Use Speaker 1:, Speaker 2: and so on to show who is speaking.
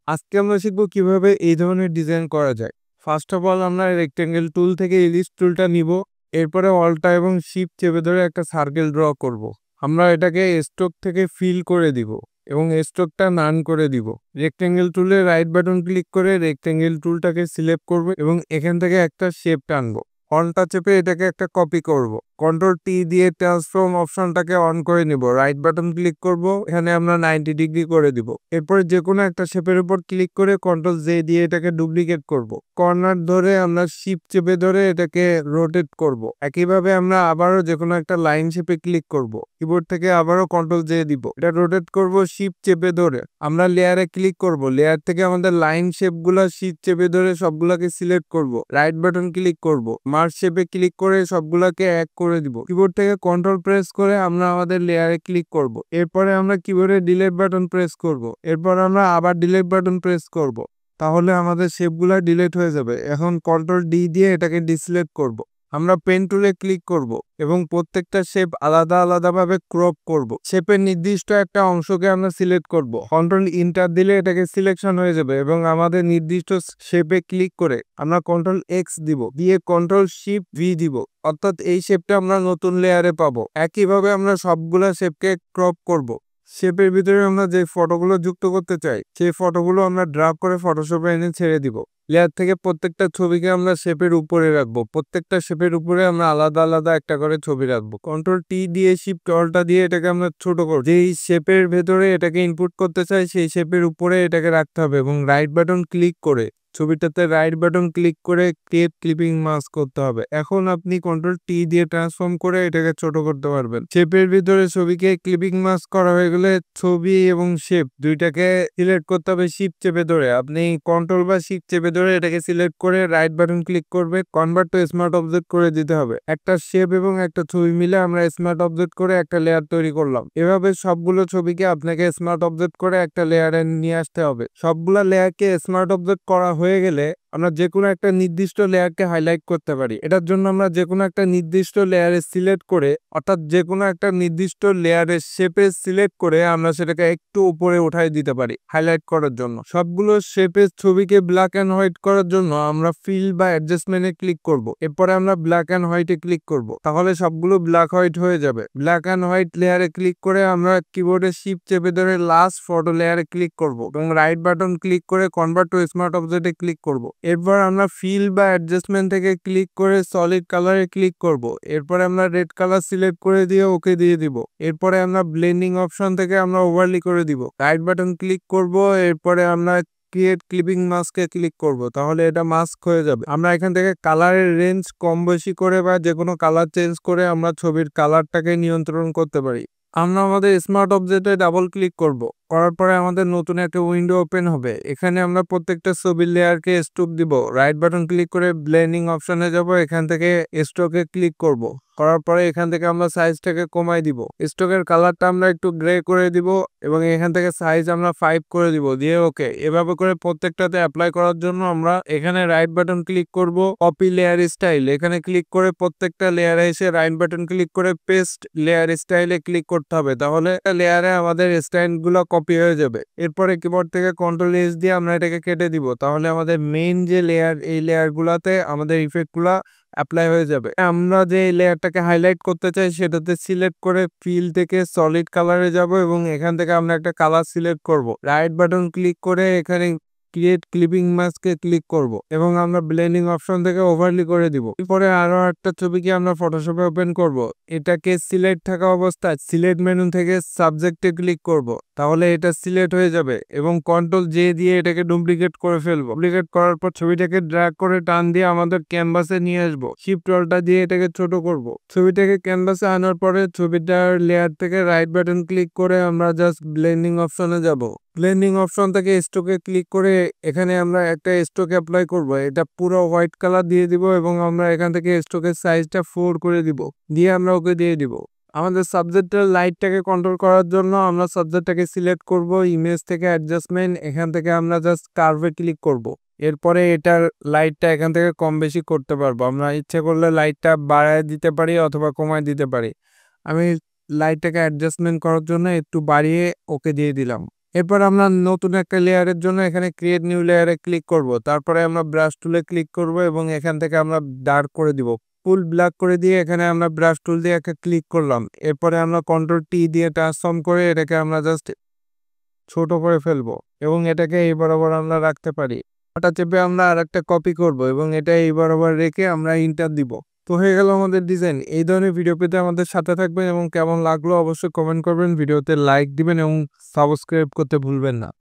Speaker 1: আজকে আমরা শিখব কিভাবে এই ধরনের ডিজাইন করা যায়। ফার্স্ট অফ অল আমরা রেক্টেঙ্গেল টুল থেকে ইলিপস টুলটা নিব। এরপরে অল্টা এবং শিফট চেপে ধরে একটা সার্কেল ড্র করব। আমরা এটাকে স্ট্রোক থেকে ফিল করে দিব এবং স্ট্রোকটা নান করে দিব। রেক্টেঙ্গেল টুলে রাইট বাটন ক্লিক করে রেক্টেঙ্গেল টুলটাকে সিলেক্ট করব এবং এখান থেকে একটা শেপ টানবো। অল্টা চেপে এটাকে একটা কপি করব। কন্ট্রোল টি দিয়ে ট্রান্সফর্ম অপশনটাকে অন করে নিব। রাইট বাটন ক্লিক করব, এখানে আমরা 90 ডিগ্রি করে দিব। এরপর যে কোনো একটা শেপের উপর ক্লিক করে কন্ট্রোল জে দিয়ে এটাকে ডুপ্লিকেট করব। কর্নার ধরে আমরা শিফট চেপে ধরে এটাকে রোটেট করব। একইভাবে আমরা আবারও যে কোনো একটা লাইন শেপে ক্লিক করব। কিবোর্ড থেকে আবারও কন্ট্রোল জে দিব, এটা রোটেট করব শিফট চেপে ধরে। আমরা লেয়ারে ক্লিক করব, লেয়ার থেকে আমাদের লাইন শেপগুলা শিফট চেপে ধরে সবগুলাকে সিলেক্ট করব। রাইট বাটন ক্লিক করব, মার্জ শেপে ক্লিক করে সবগুলাকে এক করে দিব। কিবোর্ড থেকে কন্ট্রোল প্রেস করে আমরা আমাদের লেয়ারে ক্লিক করব। এরপরে আমরা কিবোর্ডে ডিলিট বাটন প্রেস করব। এরপর আমরা আবার ডিলিট বাটন প্রেস করব, তাহলে আমাদের শেপগুলা ডিলিট হয়ে যাবে। এখন কন্ট্রোল ডি দিয়ে এটাকে ডিসিলেক্ট করব। আমরা পেন টুলে ক্লিক করব এবং প্রত্যেকটা শেপ আলাদা আলাদাভাবে ক্রপ করব। শেপের নির্দিষ্ট একটা অংশকে আমরা সিলেক্ট করব। কন্ট্রোল ইন্টার দিলে এটাকে সিলেকশন হয়ে যাবে এবং আমাদের নির্দিষ্ট শেপে ক্লিক করে আমরা কন্ট্রোল এক্স দিব, দিয়ে কন্ট্রোল শিফট ভি দিব, অর্থাৎ এই শেপটা আমরা নতুন লেয়ারে পাবো। একইভাবে আমরা সবগুলা শেপকে ক্রপ করব। শেপের ভিতরে আমরা যে ফটোগুলো যুক্ত করতে চাই সেই ফটোগুলো আমরা ড্রাগ করে ফটোশপে এনে ছেড়ে দিব। লেয়ার থেকে প্রত্যেকটা ছবিকে আমরা শেপের উপরে রাখবো। প্রত্যেকটা শেপের উপরে আমরা আলাদা আলাদা একটা করে ছবি রাখবো। কন্ট্রোল টি দিয়ে শিফট অল্টা দিয়ে এটাকে আমরা ছোট করব। যেই শেপের ভেতরে এটাকে ইনপুট করতে চাই সেই শেপের উপরে এটাকে রাখতে হবে এবং রাইট বাটন ক্লিক করে ছবিটাতে রাইট বাটন ক্লিক করে ক্রিয়েট ক্লিপিং মাস্ক করতে হবে। এখন আপনি কন্ট্রোল টি দিয়ে ট্রান্সফর্ম করে এটাকে ছোট করতে পারবেন। শেপের ভিতরে ছবিকে ক্লিপিং মাস্ক করা হয়ে গেলে ছবি এবং শেপ দুইটাকে সিলেক্ট করতে হবে শিফট চেপে ধরে। আপনি কন্ট্রোল বা শিফট চেপে ধরে এটাকে সিলেক্ট করে রাইট বাটন ক্লিক করবে, কনভার্ট টু স্মার্ট অবজেক্ট করে দিতে হবে। একটা শেপ এবং একটা ছবি মিলে আমরা স্মার্ট অবজেক্ট করে একটা লেয়ার তৈরি করলাম। এভাবে সবগুলো ছবিকে আপনাকে স্মার্ট অবজেক্ট করে একটা লেয়ারে নিয়ে আসতে হবে। সবগুলা লেয়ারকে স্মার্ট অবজেক্ট করা হয়ে গেলে আমরা যে কোনো একটা নির্দিষ্ট লেয়ারকে হাইলাইট করতে পারি। এটার জন্য আমরা যে কোনো একটা নির্দিষ্ট লেয়ারে সিলেক্ট করে, অর্থাৎ যে কোনো একটা নির্দিষ্ট লেয়ারের শেপে সিলেক্ট করে আমরা সেটাকে একটু উপরে উঠাই দিতে পারি হাইলাইট করার জন্য। সবগুলো শেপের ছবিকে ব্ল্যাক অ্যান্ড হোয়াইট করার জন্য আমরা ফিল বা অ্যাডজাস্টমেন্টে ক্লিক করব। এরপরে আমরা ব্ল্যাক অ্যান্ড হোয়াইটে ক্লিক করব, তাহলে সবগুলো ব্ল্যাক হোয়াইট হয়ে যাবে। ব্ল্যাক অ্যান্ড হোয়াইট লেয়ারে ক্লিক করে আমরা কিবোর্ডে শিফট চেপে ধরে লাস্ট ফটো লেয়ারে ক্লিক করব এবং রাইট বাটন ক্লিক করে কনভার্ট টু স্মার্ট অবজেক্টে ক্লিক করব। এরপর আমরা ফিল বা অ্যাডজাস্টমেন্ট থেকে ক্লিক করে সলিড কালারে ক্লিক করব। এরপরে আমরা রেড কালার সিলেক্ট করে দিয়ে ওকে দিয়ে দিব। এরপরে আমরা ব্লেন্ডিং অপশন থেকে আমরা ওভারলি করে দিব। রাইট বাটন ক্লিক করব, এরপরে আমরা ক্রিয়েট ক্লিপিং মাস্কে ক্লিক করব, তাহলে এটা মাস্ক হয়ে যাবে। আমরা এখান থেকে কালারের রেঞ্জ কম বেশি করে বা যে কোনো কালার চেঞ্জ করে আমরা ছবির কালারটাকে নিয়ন্ত্রণ করতে পারি। আমরা আমাদের স্মার্ট অবজেক্টে ডাবল ক্লিক করব, করার পরে আমাদের নতুন একটা উইন্ডো ওপেন হবে। এখানে আমরা প্রত্যেকটা ছবির লেয়ারকে স্ট্রোক দিব। রাইট বাটন ক্লিক করে ব্লেন্ডিং অপশনে যাব, এখান থেকে স্ট্রোকে ক্লিক করব, করার পরে এখান থেকে আমরা সাইজটাকে কমাই দিব। স্ট্রোকের কালারটা আমরা একটু গ্রে করে দিব এবং এখান থেকে সাইজ আমরা 5 করে দিব, দিয়ে ওকে। এভাবে করে প্রত্যেকটাতে অ্যাপ্লাই করার জন্য আমরা এখানে রাইট বাটন ক্লিক করব, কপি লেয়ার স্টাইল, এখানে ক্লিক করে প্রত্যেকটা লেয়ারে এসে রাইট বাটন ক্লিক করে পেস্ট লেয়ার স্টাইলে ক্লিক করতে হবে, তাহলে লেয়ারে আমাদের স্টাইলগুলো কপি হয়ে যাবে। এরপরে কিবোর্ড থেকে কন্ট্রোল এস দিয়ে আমরা এটাকে কেটে দিব, তাহলে আমাদের মেইন যে লেয়ার এই লেয়ারগুলোতে আমাদের ইফেক্টগুলো অ্যাপ্লাই হয়ে যাবে। আমরা যে লেয়ারটাকে হাইলাইট করতে চাই সেটাতে সিলেক্ট করে ফিল থেকে সলিড কালারে যাব এবং এখান থেকে আমরা একটা কালার সিলেক্ট করব। রাইট বাটন ক্লিক করে এখানে ক্রিয়েট ক্লিপিং মাস্কে ক্লিক করব এবং আমরা ব্লেন্ডিং অপশন থেকে ওভারলি করে দিব। এরপরে আরো একটা ছবিকে আমরা ফটোশপে ওপেন করব। এটাকে সিলেক্ট থাকা অবস্থায় সিলেক্ট মেনু থেকে সাবজেক্টে ক্লিক করব, তাহলে এটা সিলেক্ট হয়ে যাবে এবং কন্ট্রোল জে দিয়ে এটাকে ডুপ্লিকেট করে ফেলবো। ডুপ্লিকেট করার পর ছবিটাকে ড্র্যাগ করে টান দিয়ে আমাদের ক্যানভাসে নিয়ে আসবো। শিফট অল্টা দিয়ে এটাকে ছোট করব। ছবিটাকে ক্যানভাসে আনার পরে ছবিটার লেয়ার থেকে রাইট বাটন ক্লিক করে আমরা জাস্ট ব্লেন্ডিং অপশনে যাব। ব্লেন্ডিং অপশন থেকে স্ট্রোকে ক্লিক করে এখানে আমরা একটা স্ট্রোক অ্যাপ্লাই করব। এটা পুরো হোয়াইট কালার দিয়ে দিব এবং আমরা এখান থেকে স্ট্রোকের সাইজটা 4 করে দিব, দিয়ে আমরা ওকে দিয়ে দিব। আমাদের সাবজেক্টের লাইটটাকে কন্ট্রোল করার জন্য আমরা সাবজেক্টটাকে সিলেক্ট করব, ইমেজ থেকে অ্যাডজাস্টমেন্ট, এখান থেকে আমরা জাস্ট কার্ভে ক্লিক করব। এরপরে এটার লাইটটা এখান থেকে কম বেশি করতে পারবো। আমরা ইচ্ছে করলে লাইটটা বাড়ায় দিতে পারি অথবা কমায় দিতে পারি। আমি লাইটটাকে অ্যাডজাস্টমেন্ট করার জন্য একটু বাড়িয়ে ওকে দিয়ে দিলাম। এরপর আমরা নতুন একটা লেয়ারের জন্য এখানে ক্রিয়েট নিউ লেয়ারে ক্লিক করব। তারপরে আমরা ব্রাশ টুলে ক্লিক করব এবং এখান থেকে আমরা ডার্ক করে দিব, ফুল ব্ল্যাক করে দিয়ে এখানে আমরা ব্রাশ টুল দিয়ে একটা ক্লিক করলাম। এরপরে আমরা কন্ট্রোল টি দিয়ে ট্রান্সফর্ম করে এটাকে আমরা জাস্ট ছোট করে ফেলবো এবং এটাকে এই বরাবর আমরা রাখতে পারি। ওটা চেপে আমরা আর একটা কপি করব এবং এটা এই বরাবর রেখে আমরা ইন্টার দিব। তো হয়ে গেল আমাদের ডিজাইন। এই ধরনের ভিডিও পেতে আমাদের সাথে থাকবেন এবং কেমন লাগলো অবশ্যই কমেন্ট করবেন, ভিডিওতে লাইক দিবেন এবং সাবস্ক্রাইব করতে ভুলবেন না।